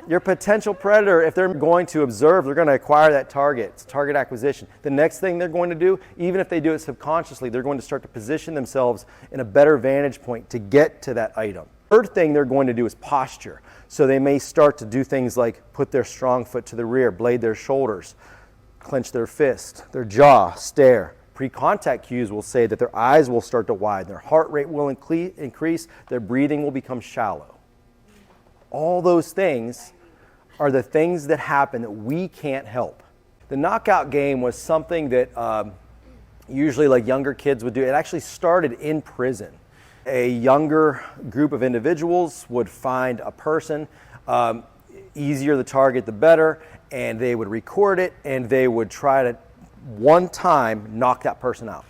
Your potential predator, if they're going to observe, they're going to acquire that target. It's target acquisition. The next thing they're going to do, even if they do it subconsciously, they're going to start to position themselves in a better vantage point to get to that item. Third thing they're going to do is posture. So they may start to do things like put their strong foot to the rear, blade their shoulders, clench their fist, their jaw, stare. Pre-contact cues will say that their eyes will start to widen, their heart rate will increase, their breathing will become shallow. All those things are the things that happen that we can't help. The knockout game was something that usually like younger kids would do. It actually started in prison. A younger group of individuals would find a person, easier the target the better, and they would record it and they would try to one time knock that person out.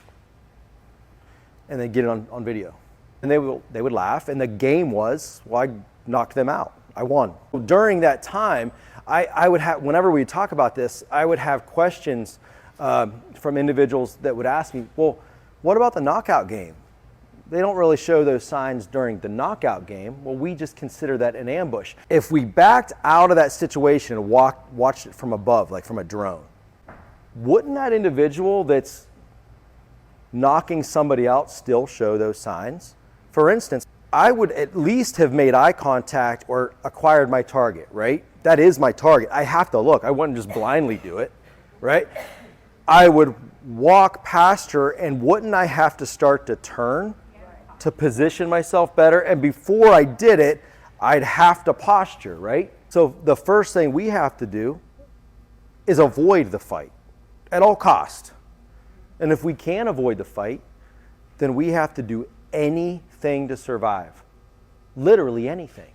And they'd get it on video. And they would laugh, and the game was, well, I knocked them out. I won. During that time, I would have, whenever we talk about this, I would have questions from individuals that would ask me, well, what about the knockout game? They don't really show those signs during the knockout game. Well, we just consider that an ambush. If we backed out of that situation and watched it from above, like from a drone, wouldn't that individual that's knocking somebody out still show those signs? For instance, I would at least have made eye contact or acquired my target, right? That is my target. I have to look. I wouldn't just blindly do it, right? I would walk past her, and wouldn't I have to start to turn to position myself better? And before I did it, I'd have to posture, right? So the first thing we have to do is avoid the fight at all costs. And if we can't avoid the fight, then we have to do anything to survive. Literally anything.